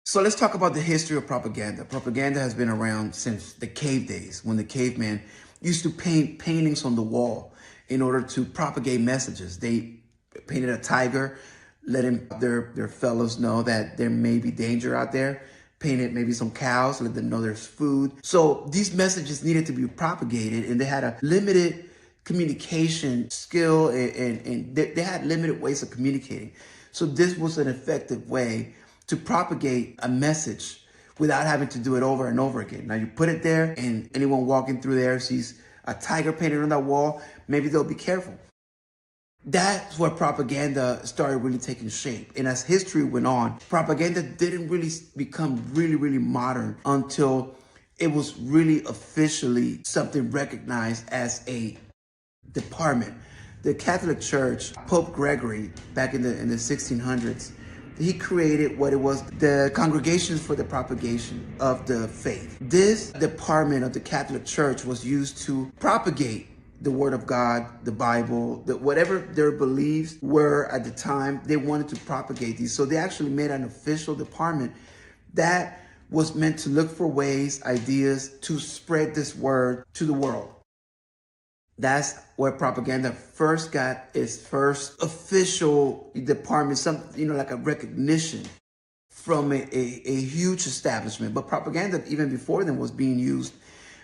So let's talk about the history of propaganda. Propaganda has been around since the cave days, when the cavemen used to paint paintings on the wall in order to propagate messages. They painted a tiger, letting their fellows know that there may be danger out there. Painted maybe some cows, let them know there's food. So these messages needed to be propagated, and they had a limited communication skill, and they had limited ways of communicating. So this was an effective way to propagate a message without having to do it over and over again. Now you put it there, and anyone walking through there sees a tiger painted on that wall, maybe they'll be careful. That's where propaganda started really taking shape. And as history went on, propaganda didn't really become really modern until it was really officially something recognized as a department. The Catholic Church, Pope Gregory, back in the 1600s, he created what it was, the Congregations for the Propagation of the Faith. This department of the Catholic Church was used to propagate the Word of God, the Bible, whatever their beliefs were at the time, they wanted to propagate these. So they actually made an official department that was meant to look for ways, ideas to spread this word to the world. That's where propaganda first got its first official department, like a recognition from a huge establishment. But propaganda, even before then, was being used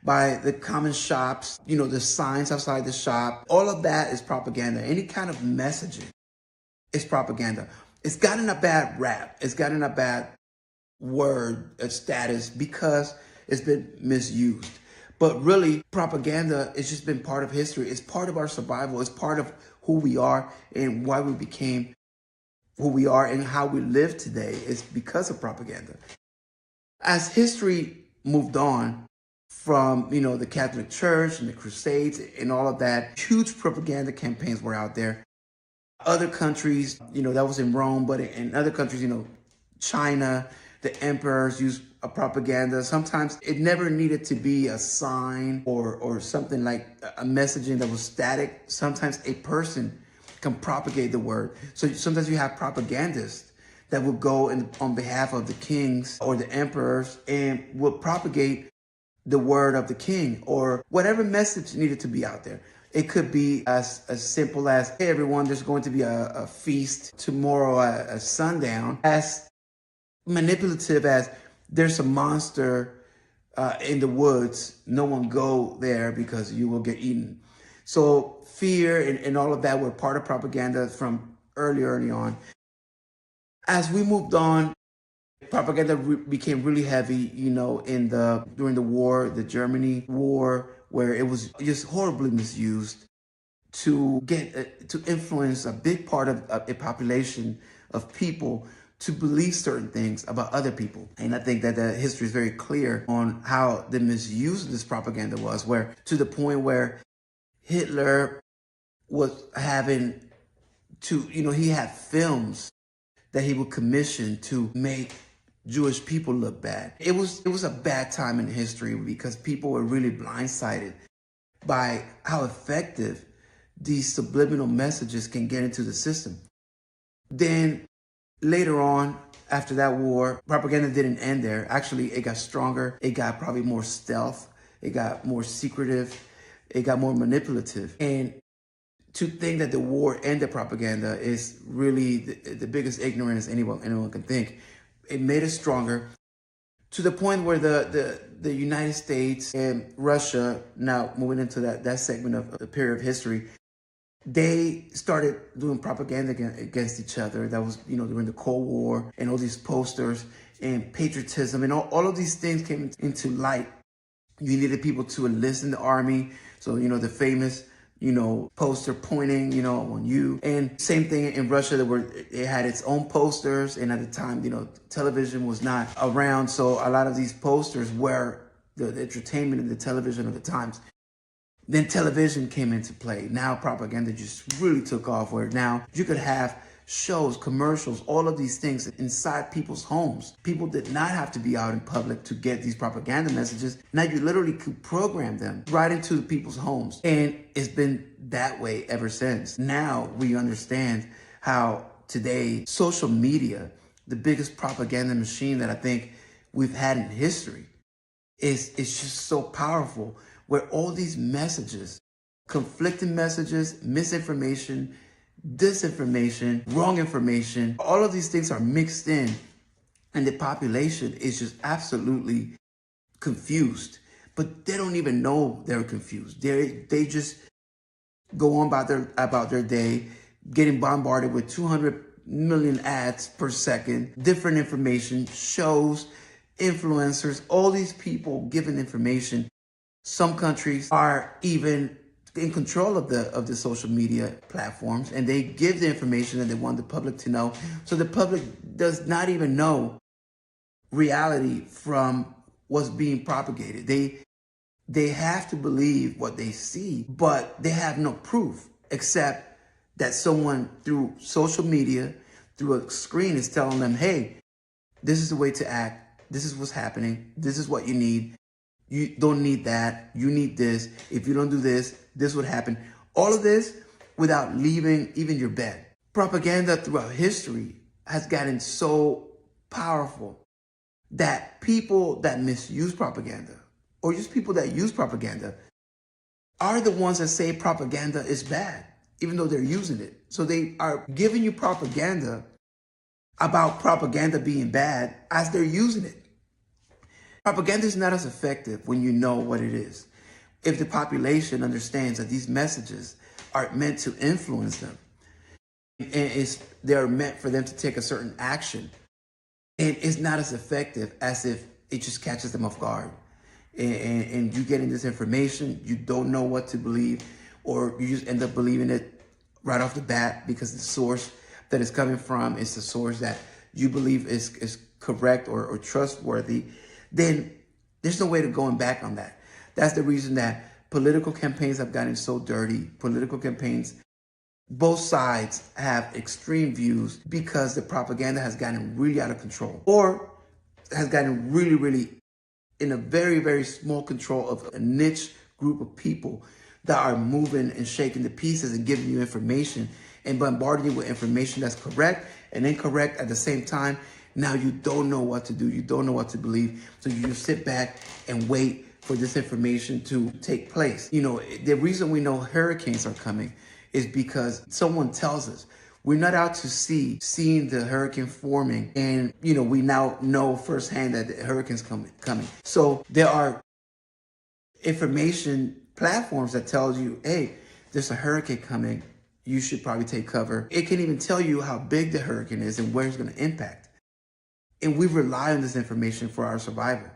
by the common shops, the signs outside the shop. All of that is propaganda. Any kind of messaging is propaganda. It's gotten a bad rap. It's gotten a bad word status because it's been misused. But really, propaganda has just been part of history. It's part of our survival. It's part of who we are and why we became who we are and how we live today is because of propaganda. As history moved on from, the Catholic Church and the Crusades and all of that, huge propaganda campaigns were out there. Other countries, that was in Rome, but in other countries, China, the emperors used a propaganda. Sometimes it never needed to be a sign or something like a messaging that was static. Sometimes a person can propagate the word. So sometimes you have propagandists that will go on behalf of the kings or the emperors and will propagate the word of the king or whatever message needed to be out there. It could be as simple as, hey, everyone, there's going to be a feast tomorrow at sundown, as manipulative as there's a monster in the woods. No one go there because you will get eaten. So fear and all of that were part of propaganda from early on. As we moved on, propaganda became really heavy, during the war, the Germany war, where it was just horribly misused to influence a big part of a population of people to believe certain things about other people. And I think that the history is very clear on how the misuse of this propaganda was, where to the point where Hitler was having to, he had films that he would commission to make Jewish people look bad. It was a bad time in history because people were really blindsided by how effective these subliminal messages can get into the system. Then later on, after that war, propaganda didn't end there. Actually, it got stronger. It got probably more stealth. It got more secretive. It got more manipulative. And to think that the war ended propaganda is really the biggest ignorance anyone can think. It made it stronger to the point where the United States and Russia, now moving into that segment of the period of history, they started doing propaganda against each other. That was, during the Cold War, and all these posters and patriotism and all of these things came into light. You needed people to enlist in the army. So, the famous, poster pointing, on you. And same thing in Russia, it had its own posters. And at the time, television was not around. So a lot of these posters were the entertainment and the television of the times. Then television came into play. Now propaganda just really took off, where now you could have shows, commercials, all of these things inside people's homes. People did not have to be out in public to get these propaganda messages. Now you literally could program them right into people's homes. And it's been that way ever since. Now we understand how today social media the biggest propaganda machine that I think we've had in history. It's just so powerful, where all these messages, conflicting messages, misinformation, disinformation, wrong information, all of these things are mixed in, and the population is just absolutely confused. But they don't even know they're confused. They just go on about their day, getting bombarded with 200 million ads per second, different information, shows, influencers, all these people giving information. Some countries are even in control of the social media platforms, and they give the information that they want the public to know. So the public does not even know reality from what's being propagated. They have to believe what they see, but they have no proof except that someone through social media, through a screen, is telling them, hey, this is the way to act. This is what's happening. This is what you need. You don't need that. You need this. If you don't do this, this would happen. All of this without leaving even your bed. Propaganda throughout history has gotten so powerful that people that misuse propaganda, or just people that use propaganda, are the ones that say propaganda is bad, even though they're using it. So they are giving you propaganda about propaganda being bad as they're using it. Propaganda is not as effective when you know what it is. If the population understands that these messages are meant to influence them, and they're meant for them to take a certain action, and it's not as effective as if it just catches them off guard. And you getting this information, you don't know what to believe, or you just end up believing it right off the bat because the source that it's coming from is the source that you believe is correct or trustworthy. Then there's no way to going back on that. That's the reason that political campaigns have gotten so dirty. Political campaigns, both sides have extreme views because the propaganda has gotten really out of control, or has gotten really, really in a very, very small control of a niche group of people that are moving and shaking the pieces and giving you information and bombarding you with information that's correct and incorrect at the same time. Now you don't know what to do. You don't know what to believe. So you just sit back and wait for this information to take place. You know, the reason we know hurricanes are coming is because someone tells us. We're not out to sea, seeing the hurricane forming, and we now know firsthand that the hurricane's coming. So there are information platforms that tells you, hey, there's a hurricane coming. You should probably take cover. It can even tell you how big the hurricane is and where it's going to impact. And we rely on this information for our survival.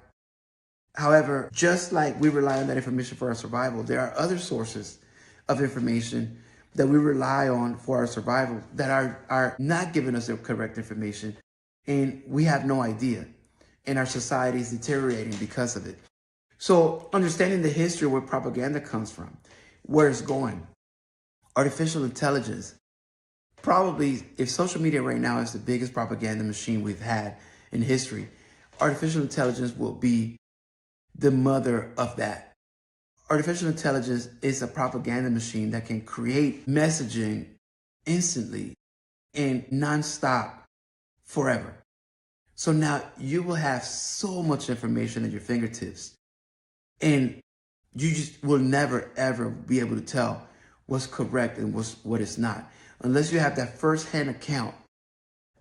However, just like we rely on that information for our survival, there are other sources of information that we rely on for our survival that are not giving us the correct information, and we have no idea, and our society is deteriorating because of it. So understanding the history of where propaganda comes from, where it's going, artificial intelligence, probably if social media right now is the biggest propaganda machine we've had in history, artificial intelligence will be the mother of that. Artificial intelligence is a propaganda machine that can create messaging instantly and nonstop forever. So now you will have so much information at your fingertips, and you just will never, ever be able to tell what's correct and what is not, unless you have that first-hand account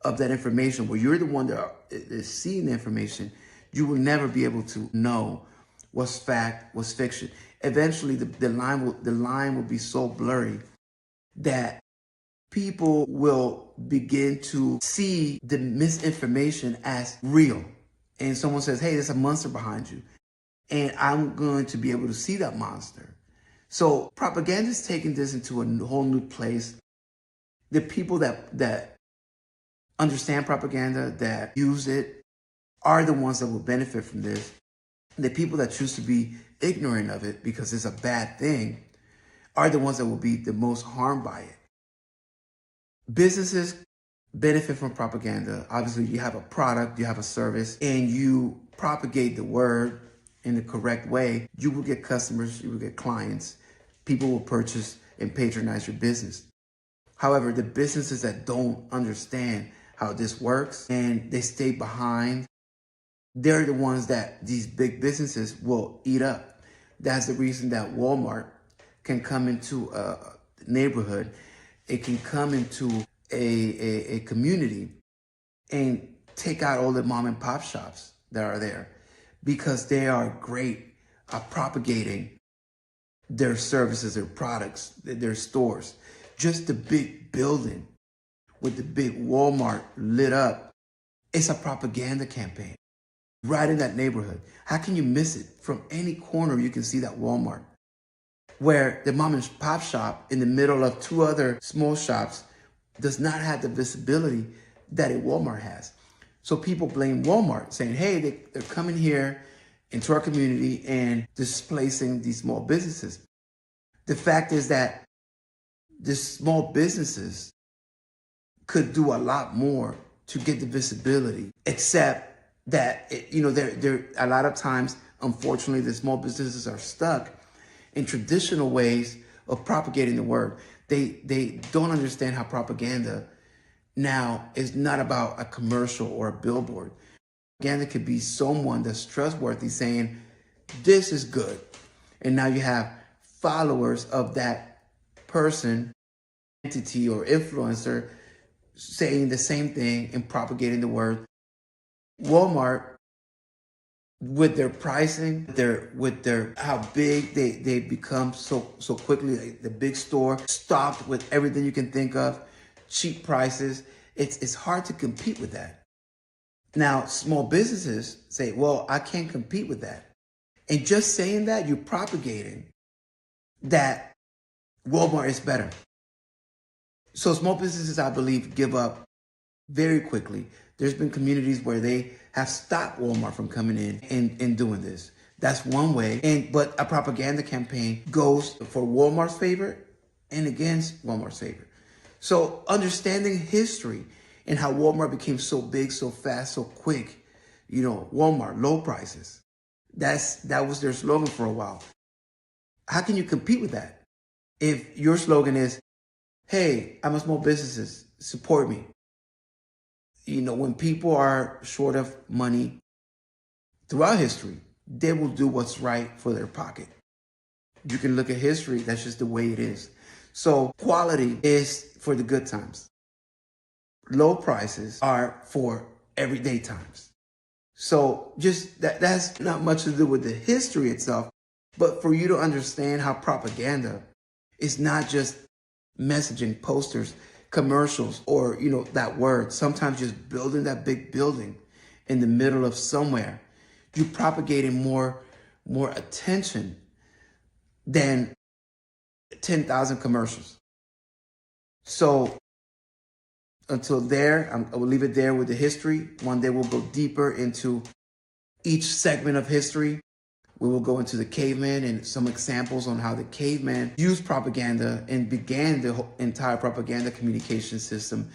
of that information where you're the one that is seeing the information. You will never be able to know what's fact, what's fiction. Eventually, the line will be so blurry that people will begin to see the misinformation as real. And someone says, hey, there's a monster behind you, and I'm going to be able to see that monster. So propaganda is taking this into a whole new place. The people that understand propaganda, that use it, are the ones that will benefit from this. The people that choose to be ignorant of it because it's a bad thing are the ones that will be the most harmed by it. Businesses benefit from propaganda. Obviously, you have a product, you have a service, and you propagate the word in the correct way. You will get customers, you will get clients. People will purchase and patronize your business. However, the businesses that don't understand how this works, and they stay behind. They're the ones that these big businesses will eat up. That's the reason that Walmart can come into a neighborhood. It can come into a community and take out all the mom and pop shops that are there, because they are great at propagating their services, their products, their stores. Just the big building with the big Walmart lit up, it's a propaganda campaign right in that neighborhood. How can you miss it? From any corner, you can see that Walmart, where the mom and pop shop in the middle of two other small shops does not have the visibility that a Walmart has. So people blame Walmart, saying, hey, they're coming here into our community and displacing these small businesses. The fact is that the small businesses could do a lot more to get the visibility, except that, they're a lot of times, unfortunately, the small businesses are stuck in traditional ways of propagating the word. They don't understand how propaganda now is not about a commercial or a billboard. Propaganda could be someone that's trustworthy saying, this is good. And now you have followers of that person, entity, or influencer saying the same thing and propagating the word. Walmart, with their pricing, with their how big they become so quickly, like the big store, stocked with everything you can think of, cheap prices, it's hard to compete with that. Now, small businesses say, well, I can't compete with that. And just saying that, you're propagating that Walmart is better. So small businesses, I believe, give up very quickly. There's been communities where they have stopped Walmart from coming in and doing this. That's one way. But a propaganda campaign goes for Walmart's favor and against Walmart's favor. So understanding history and how Walmart became so big, so fast, so quick, Walmart, low prices. That was their slogan for a while. How can you compete with that if your slogan is, hey, I'm a small business, support me? When people are short of money throughout history, they will do what's right for their pocket. You can look at history, that's just the way it is. So quality is for the good times. Low prices are for everyday times. So just that's not much to do with the history itself, but for you to understand how propaganda is not just messaging, posters, commercials, or, that word. Sometimes just building that big building in the middle of somewhere. You're propagating more attention than 10,000 commercials. So until there, I will leave it there with the history. One day we'll go deeper into each segment of history. We will go into the caveman and some examples on how the caveman used propaganda and began the whole entire propaganda communication system.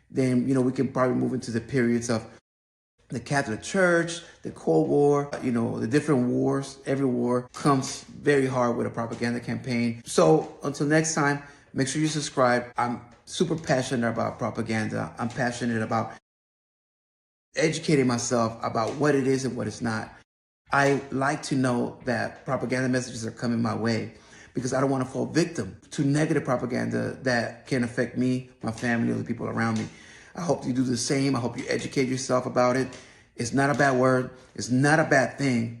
Then, we can probably move into the periods of the Catholic Church, the Cold War, the different wars. Every war comes very hard with a propaganda campaign. So until next time, make sure you subscribe. I'm super passionate about propaganda. I'm passionate about educating myself about what it is and what it's not. I like to know that propaganda messages are coming my way because I don't want to fall victim to negative propaganda that can affect me, my family, or the people around me. I hope you do the same. I hope you educate yourself about it. It's not a bad word. It's not a bad thing.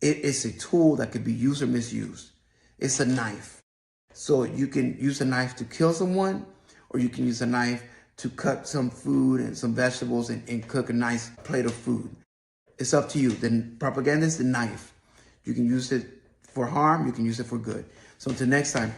It's a tool that could be used or misused. It's a knife. So you can use a knife to kill someone, or you can use a knife to cut some food and some vegetables and cook a nice plate of food. It's up to you. Then propaganda is the knife. You can use it for harm. You can use it for good. So until next time,